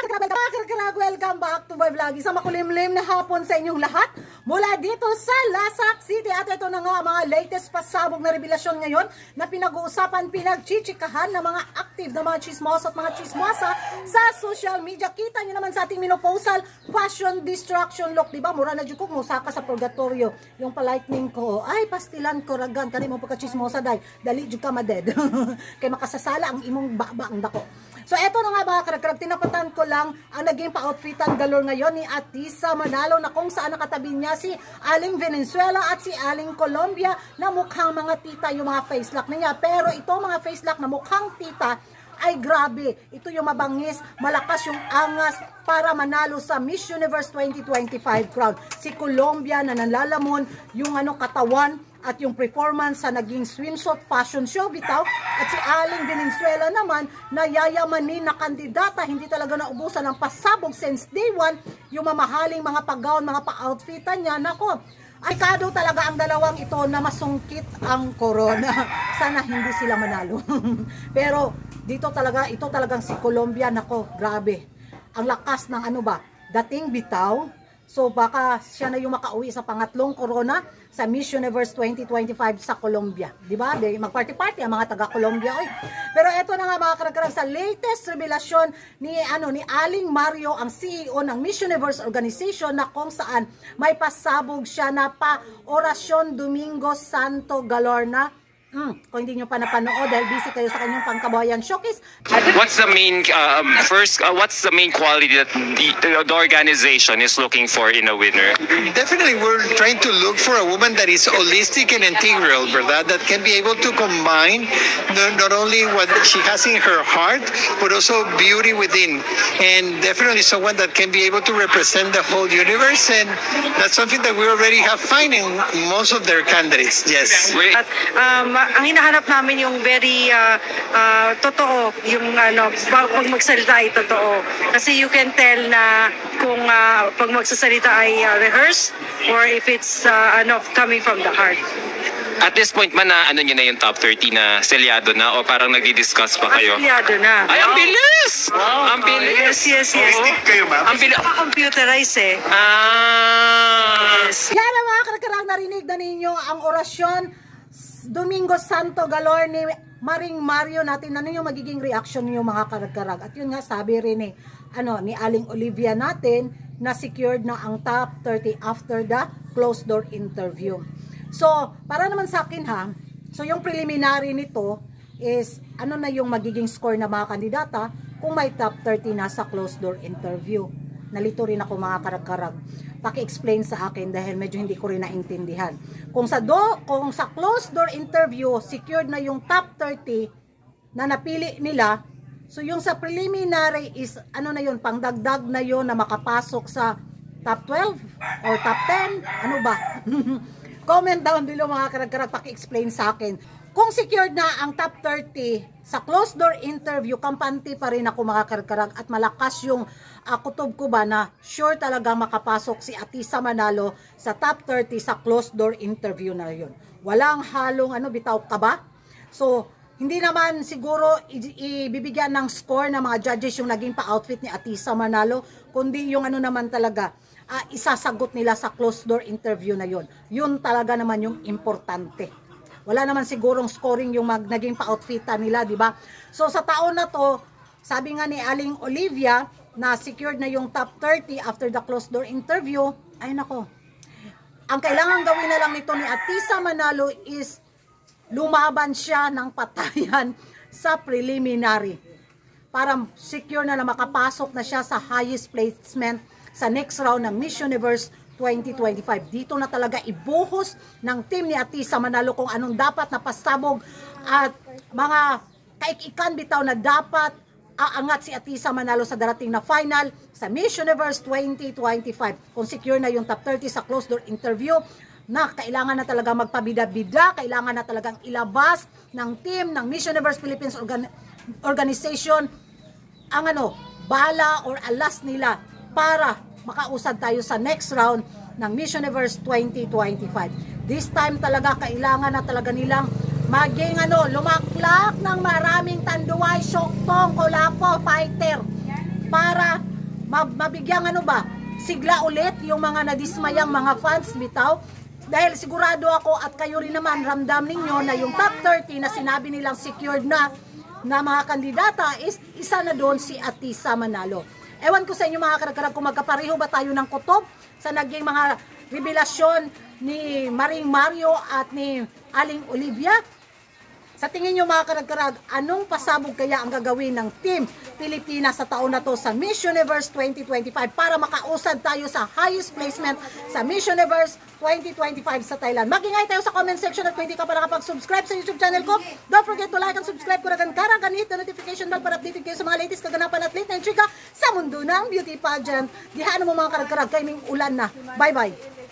Welcome back to my vlog. Isang makulimlim na hapon sa inyong lahat mula dito sa Lasak City. At ito na nga mga latest pasabog na revelasyon ngayon na pinag-uusapan, pinagchichikahan ng mga active na mga chismosa at mga chismosa sa social media. Kita nyo naman sa ating minoposal, fashion destruction look. Diba? Mura na dyan mo saka sa purgatorio. Yung palightning ko, ay pastilan ko ragan. Kani mo pagka-chismosa day. Dali dyan ka maded. Kaya makasasala ang imong baba ang dako. So eto na nga mga karagkarag, tinapatan ko lang ang naging pa-outfitan galore ngayon ni Atisa Manalo na kung saan nakatabi niya si Aling Venezuela at si Aling Colombia na mukhang mga tita yung mga face lock niya. Pero ito mga face lock na mukhang tita ay grabe. Ito yung mabangis, malakas yung angas para manalo sa Miss Universe 2025 crowd. Si Colombia na nalalamon yung katawan at yung performance sa naging swimsuit fashion show bitaw, at si Aling Venezuela naman na yayamanin na kandidata, hindi talaga naubusan ng pasabog since day one, yung mamahaling mga paggaon, mga pa-outfitan niya. Nako, ay kado talaga ang dalawang ito na masungkit ang corona. Sana hindi sila manalo. Pero dito talaga, ito talagang si Colombia, nako, grabe. Ang lakas ng dating bitaw. So baka siya na yung makauwi sa pangatlong corona sa Miss Universe 2025 sa Colombia. Diba? Mag-party-party ang mga taga-Colombia. Pero eto na nga mga karagkarag, sa latest revelasyon ni Aling Mario, ang CEO ng Miss Universe Organization, na kung saan may pasabog siya na pa-orasyon Domingo Santo Galorna. Kung hindi nyo pa napanood dahil busy kayo sa kanyang pangkabayan showcase. What's the main what's the main quality that the organization is looking for in a winner? Definitely, we're trying to look for a woman that is holistic and integral, ¿verdad? That can be able to combine not only what she has in her heart, but also beauty within. And definitely someone that can be able to represent the whole universe. And that's something that we already have found in most of their candidates. Yes. At ang hinahanap namin yung very totoo, yung pag magsalita ay totoo. Kasi you can tell na kung pag magsasalita ay rehearsed or if it's coming from the heart. At this point man na nyo na yung top 30 na selyado na o parang nagdi-discuss pa kayo? Selyado na. Ay, ang bilis! Ang bilis! Yes. Kayo, ma'am? Ang bilis! Computerize eh. Yes. Yan ang mga karagkarag, narinig na ninyo ang orasyon Domingo Santo Galor ni Maring Mario natin. Ano yung magiging reaction niyo mga karagkarag? At yun nga sabi rin ni Aling Olivia natin na secured na ang top 30 after the closed door interview. So, para naman sa akin so yung preliminary nito is na yung magiging score na mga kandidata kung may top 30 na sa closed door interview. Nalito rin ako mga karagkarag. Paki-explain sa akin dahil medyo hindi ko rin naintindihan. Kung sa closed door interview, secured na yung top 30 na napili nila, so yung sa preliminary is na yun, pangdagdag na yun na makapasok sa top 12 or top 10, ano ba? Comment down below mga karagkarag, paki-explain sa akin. Kung secured na ang top 30 sa closed door interview, kampante pa rin ako mga karagkarag, at malakas yung kutob ko ba na sure talaga makapasok si Atisa Manalo sa top 30 sa closed door interview na yun. Walang halong bitaw ka ba? So, hindi naman siguro ibibigyan ng score ng mga judges yung naging pa-outfit ni Atisa Manalo, kundi yung naman talaga, isasagot nila sa closed door interview na yun. Yun talaga naman yung importante. Wala naman sigurong scoring yung naging pa-outfitan nila, di ba? So sa taon na to, sabi nga ni Aling Olivia na secured na yung top 30 after the closed door interview, ay nako. Ang kailangan gawin na lang nito ni Atisa Manalo is lumaban siya ng patayan sa preliminary para secure na makapasok na siya sa highest placement sa next round ng Miss Universe 2025. Dito na talaga ibuhos ng team ni Atisa Manalo kung anong dapat na pasabog at mga kaikikan bitaw na dapat aangat si Atisa Manalo sa darating na final sa Miss Universe 2025. Kung secure na yung top 30 sa closed door interview, na kailangan na talaga magpabida-bida, kailangan na talagang ilabas ng team ng Miss Universe Philippines Organization ang bala or alas nila para makausad tayo sa next round ng Miss Universe 2025. This time talaga kailangan na talaga nilang maging lumaklak ng maraming tanduay, syoktong, kulapo, fighter para mabigyang ano ba, sigla ulit yung mga nadismayang mga fans bitaw. Dahil sigurado ako at kayo rin naman ramdam ninyo na yung top 30 na sinabi nilang secured na mga kandidata is isa na doon si Atisa Manalo. Ewan ko sa inyo mga karagkarag kung magkapareho ba tayo ng kutob sa naging mga revelasyon ni Maring Mario at ni Aling Olivia. Sa tingin nyo mga karagkarag, anong pasabog kaya ang gagawin ng Team Pilipinas sa taon na to sa Miss Universe 2025 para makausad tayo sa highest placement sa Miss Universe 2025 sa Thailand? Mag-ingay tayo sa comment section at kung hindi ka pa nakapag-subscribe sa YouTube channel ko, don't forget to like and subscribe ko rin karang ganit na notification bell para updated kayo sa mga latest kaganapan at late na intriga sa mundo ng beauty pageant. Dihaan mo mga karagkarag, kayo ulan na. Bye-bye!